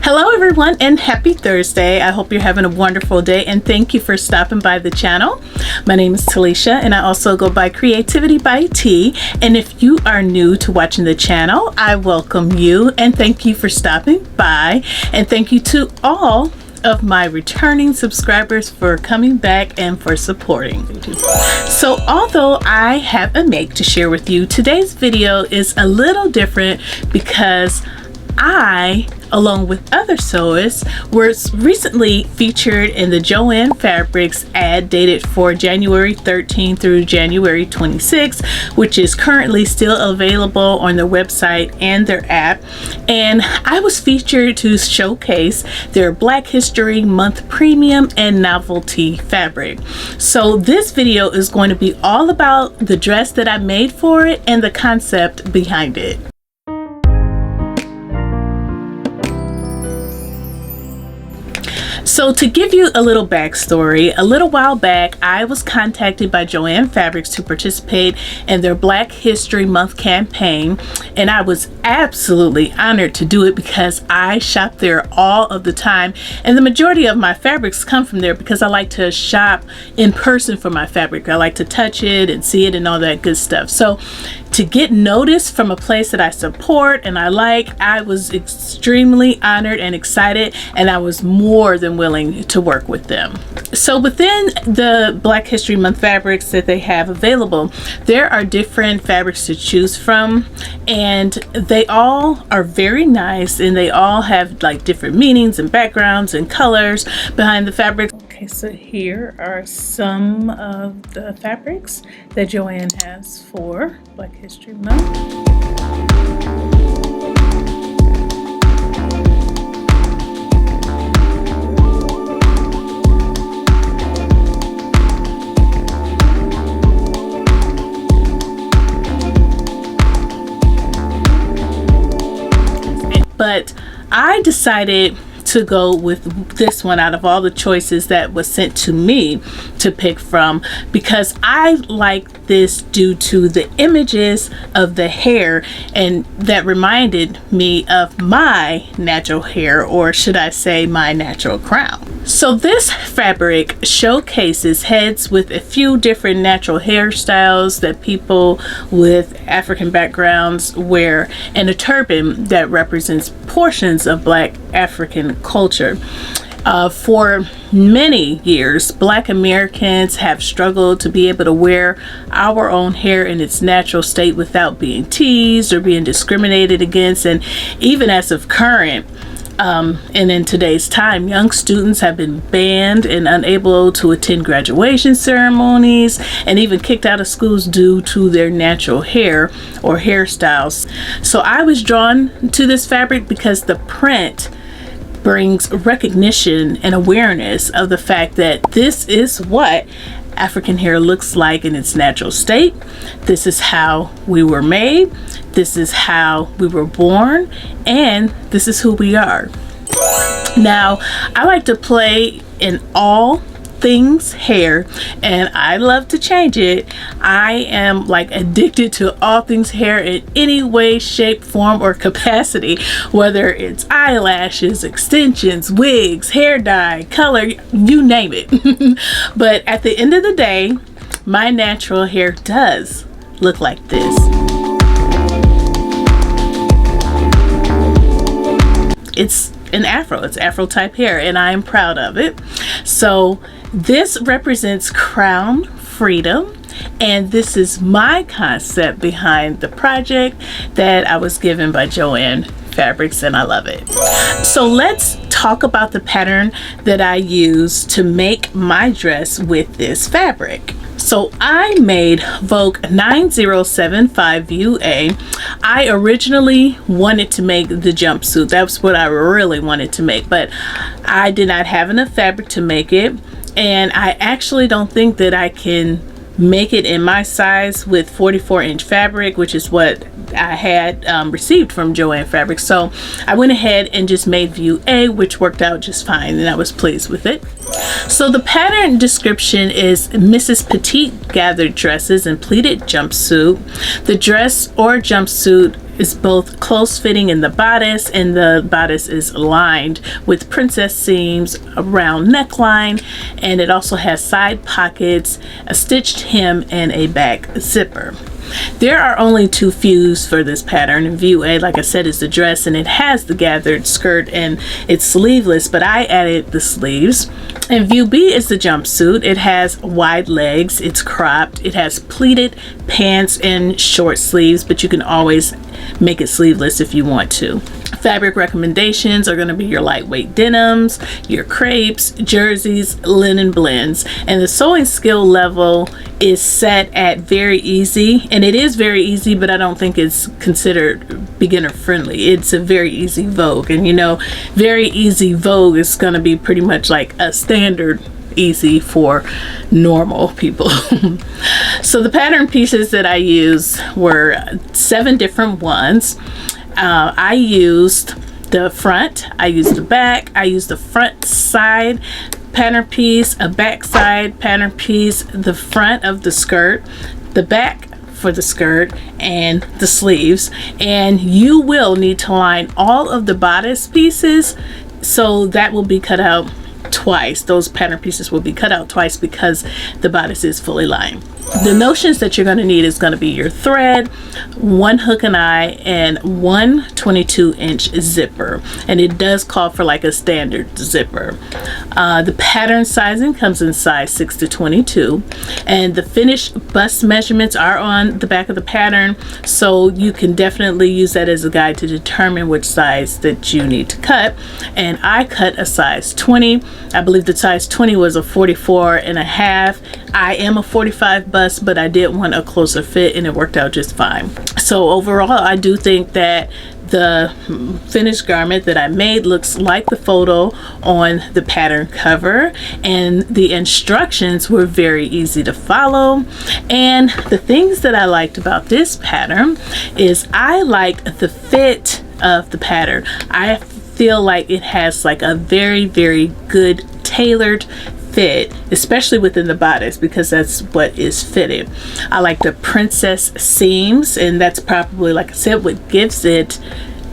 Hello everyone and happy Thursday. I hope you're having a wonderful day and thank you for stopping by the channel. My name is Talisha and I also go by CreativiTeeByT, and if you are new to watching the channel, I welcome you and thank you for stopping by, and thank you to all of my returning subscribers for coming back and for supporting. So although I have a make to share with you, today's video is a little different because I, along with other sewists, was recently featured in the JoAnn Fabrics ad dated for January 13 through January 26, which is currently still available on their website and their app. And I was featured to showcase their Black History Month premium and novelty fabric. So this video is going to be all about the dress that I made for it and the concept behind it. So to give you a little backstory, a little while back I was contacted by JoAnn Fabrics to participate in their Black History Month campaign, and I was absolutely honored to do it because I shop there all of the time, and the majority of my fabrics come from there because I like to shop in person for my fabric. I like to touch it and see it and all that good stuff. So to get noticed from a place that I support and I like, I was extremely honored and excited, and I was more than willing to work with them. So within the Black History Month fabrics that they have available, there are different fabrics to choose from, and they all are very nice, and they all have like different meanings and backgrounds and colors behind the fabrics. Okay, so here are some of the fabrics that JoAnn has for Black History Month. But I decided to go with this one out of all the choices that was sent to me to pick from because I like this due to the images of the hair, and that reminded me of my natural hair, or should I say my natural crown. So this fabric showcases heads with a few different natural hairstyles that people with African backgrounds wear, and a turban that represents portions of Black African culture. For many years, Black Americans have struggled to be able to wear our own hair in its natural state without being teased or being discriminated against, and even as of current, and in today's time, young students have been banned and unable to attend graduation ceremonies and even kicked out of schools due to their natural hair or hairstyles. So I was drawn to this fabric because the print brings recognition and awareness of the fact that this is what African hair looks like in its natural state. This is how we were made, this is how we were born, and this is who we are. Now, I like to play in all things hair, and I love to change it. I am like addicted to all things hair in any way, shape, form, or capacity, whether it's eyelashes, extensions, wigs, hair dye, color, you name it. But at the end of the day, my natural hair does look like this. It's an afro, it's afro type hair, and I am proud of it. So this represents crown freedom, and this is my concept behind the project that I was given by JoAnn Fabrics, and I love it. So let's talk about the pattern that I use to make my dress with this fabric. So I made Vogue 9075 UA. I originally wanted to make the jumpsuit. That's what I really wanted to make, but I did not have enough fabric to make it, and I actually don't think that I can make it in my size with 44-inch fabric, which is what I had received from JoAnn Fabrics. So I went ahead and just made view A, which worked out just fine, and I was pleased with it. So the pattern description is Mrs. Petite gathered dresses and pleated jumpsuit. The dress or jumpsuit is both close fitting in the bodice, and the bodice is lined with princess seams, a round neckline, and it also has side pockets, a stitched hem, and a back zipper. There are only 2 views for this pattern. In view A, like I said, is the dress, and it has the gathered skirt and it's sleeveless, but I added the sleeves. And view B is the jumpsuit. It has wide legs, it's cropped, it has pleated pants and short sleeves, but you can always make it sleeveless if you want to. Fabric recommendations are going to be your lightweight denims, your crepes, jerseys, linen blends, and the sewing skill level is set at very easy, and it is very easy, but I don't think it's considered beginner friendly. It's a very easy Vogue, and you know, very easy Vogue is going to be pretty much like a standard easy for normal people. So the pattern pieces that I used were 7 different ones. I used the front, I used the back, I used the front side pattern piece, a back side pattern piece, the front of the skirt, the back for the skirt, and the sleeves. And you will need to line all of the bodice pieces, so that will be cut out twice. Those pattern pieces will be cut out twice because the bodice is fully lined. The notions that you're going to need is going to be your thread, 1 hook and eye, and 1 22-inch zipper, and it does call for like a standard zipper. The pattern sizing comes in size 6 to 22, and the finished bust measurements are on the back of the pattern, so you can definitely use that as a guide to determine which size that you need to cut. And I cut a size 20. I believe the size 20 was a 44 and a half. I am a 45 bust, but I did want a closer fit, and it worked out just fine. So overall, I do think that the finished garment that I made looks like the photo on the pattern cover, and the instructions were very easy to follow. And the things that I liked about this pattern is I liked the fit of the pattern. I feel like it has like a very, very good tailored fit, especially within the bodice, because that's what is fitted. I like the princess seams, and that's probably, like I said, what gives it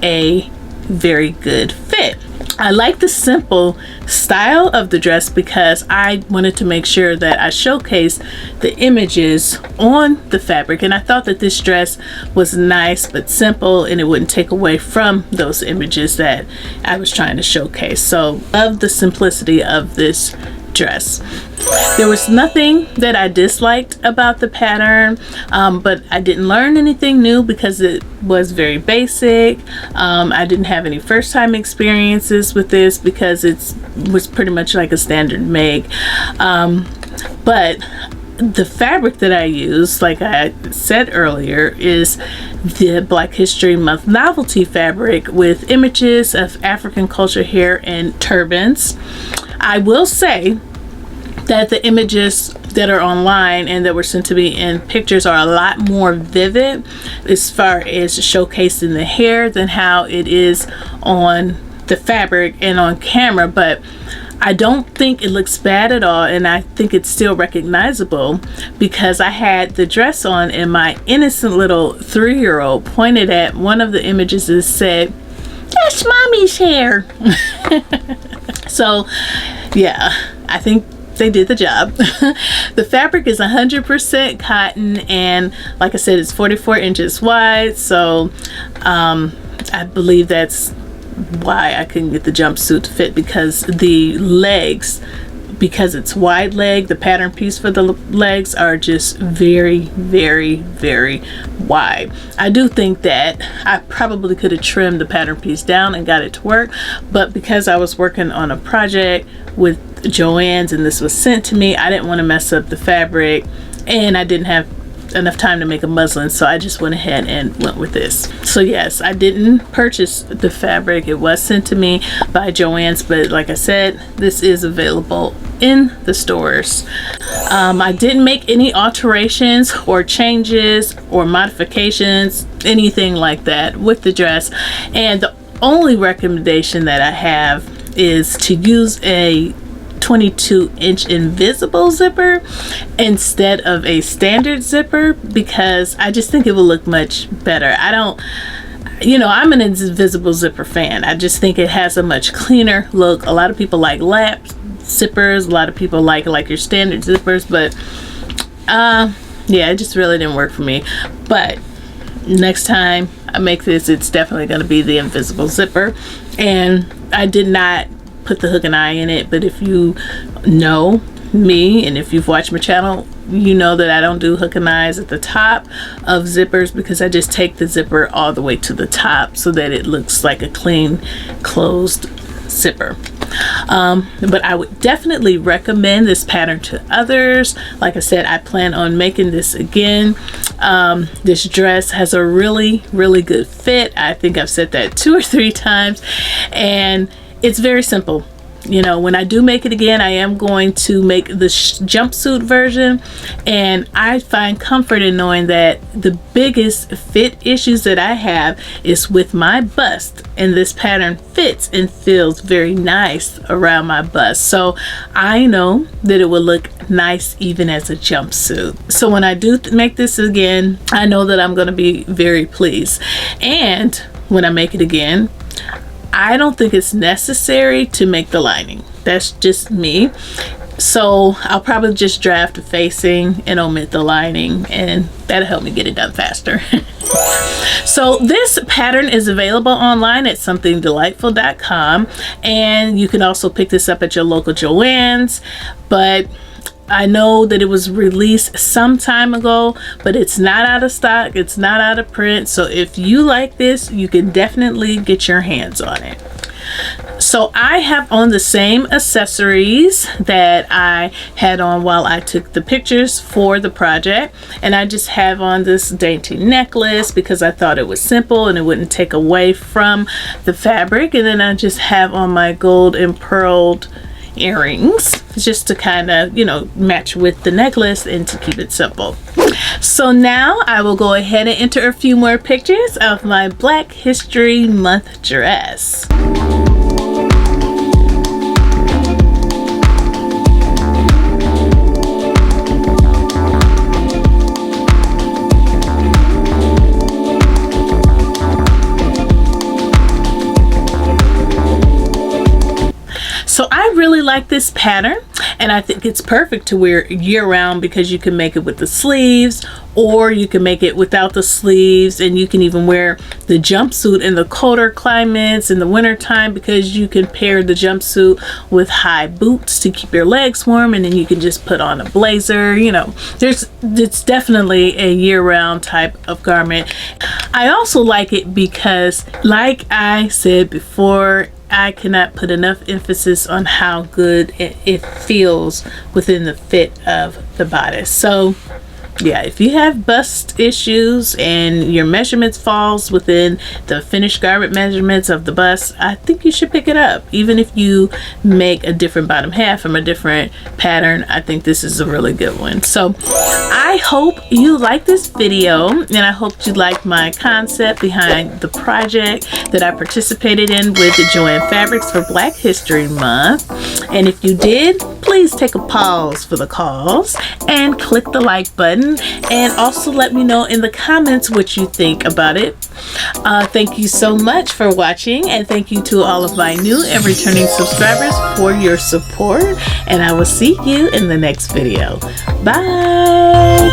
a very good fit. I like the simple style of the dress because I wanted to make sure that I showcase the images on the fabric, and I thought that this dress was nice but simple, and it wouldn't take away from those images that I was trying to showcase. So love the simplicity of this dress. There was nothing that I disliked about the pattern, but I didn't learn anything new because it was very basic. I didn't have any first time experiences with this because it was pretty much like a standard make. But the fabric that I use, like I said earlier, is the Black History Month novelty fabric with images of African culture hair and turbans. I will say that the images that are online and that were sent to me in pictures are a lot more vivid as far as showcasing the hair than how it is on the fabric and on camera, but I don't think it looks bad at all, and I think it's still recognizable because I had the dress on and my innocent little 3-year-old pointed at one of the images and said, "That's mommy's hair." So yeah, I think they did the job. The fabric is 100% cotton, and like I said, it's 44 inches wide, so I believe that's why I couldn't get the jumpsuit to fit, because the legs, because it's wide leg, the pattern piece for the legs are just very, very, very wide. I do think that I probably could have trimmed the pattern piece down and got it to work, but because I was working on a project with JoAnn's and this was sent to me, I didn't want to mess up the fabric, and I didn't have enough time to make a muslin, so I just went ahead and went with this. So yes, I didn't purchase the fabric. It was sent to me by JoAnn's, but like I said, this is available in the stores. I didn't make any alterations or changes or modifications, anything like that with the dress, and the only recommendation that I have is to use a 22-inch invisible zipper instead of a standard zipper, because I just think it will look much better. you know, I'm an invisible zipper fan. I just think it has a much cleaner look. A lot of people like lap zippers, a lot of people like your standard zippers, but yeah, it just really didn't work for me. But next time I make this, it's definitely going to be the invisible zipper. And I did not put the hook and eye in it, but if you know me and if you've watched my channel, you know that I don't do hook and eyes at the top of zippers, because I just take the zipper all the way to the top so that it looks like a clean closed zipper. But I would definitely recommend this pattern to others. Like I said, I plan on making this again. This dress has a really good fit. I think I've said that 2 or 3 times, and it's very simple. You know, when I do make it again, I am going to make the jumpsuit version, and I find comfort in knowing that the biggest fit issues that I have is with my bust, and this pattern fits and feels very nice around my bust, so I know that it will look nice even as a jumpsuit. So when I do make this again, I know that I'm going to be very pleased. And when I make it again, I don't think it's necessary to make the lining. That's just me. So I'll probably just draft the facing and omit the lining, and that'll help me get it done faster. So this pattern is available online at somethingdelightful.com, and you can also pick this up at your local JoAnn's. But I know that it was released some time ago, but it's not out of stock, it's not out of print. So if you like this, you can definitely get your hands on it. So I have on the same accessories that I had on while I took the pictures for the project, and I just have on this dainty necklace because I thought it was simple and it wouldn't take away from the fabric. And then I just have on my gold and pearled earrings just to kind of, you know, match with the necklace and to keep it simple. So now I will go ahead and enter a few more pictures of my Black History Month dress. So I really like this pattern, and I think it's perfect to wear year-round because you can make it with the sleeves, or you can make it without the sleeves, and you can even wear the jumpsuit in the colder climates in the winter time, because you can pair the jumpsuit with high boots to keep your legs warm, and then you can just put on a blazer. You know, it's definitely a year-round type of garment. I also like it because, like I said before, I cannot put enough emphasis on how good it feels within the fit of the bodice. So yeah, if you have bust issues and your measurements falls within the finished garment measurements of the bust, I think you should pick it up. Even if you make a different bottom half from a different pattern, I think this is a really good one. So I hope you like this video, and I hope you like my concept behind the project that I participated in with the JoAnn Fabrics for Black History Month. And if you did, please take a pause for the cause and click the like button, and also let me know in the comments what you think about it. Thank you so much for watching, and thank you to all of my new and returning subscribers for your support, and I will see you in the next video. Bye.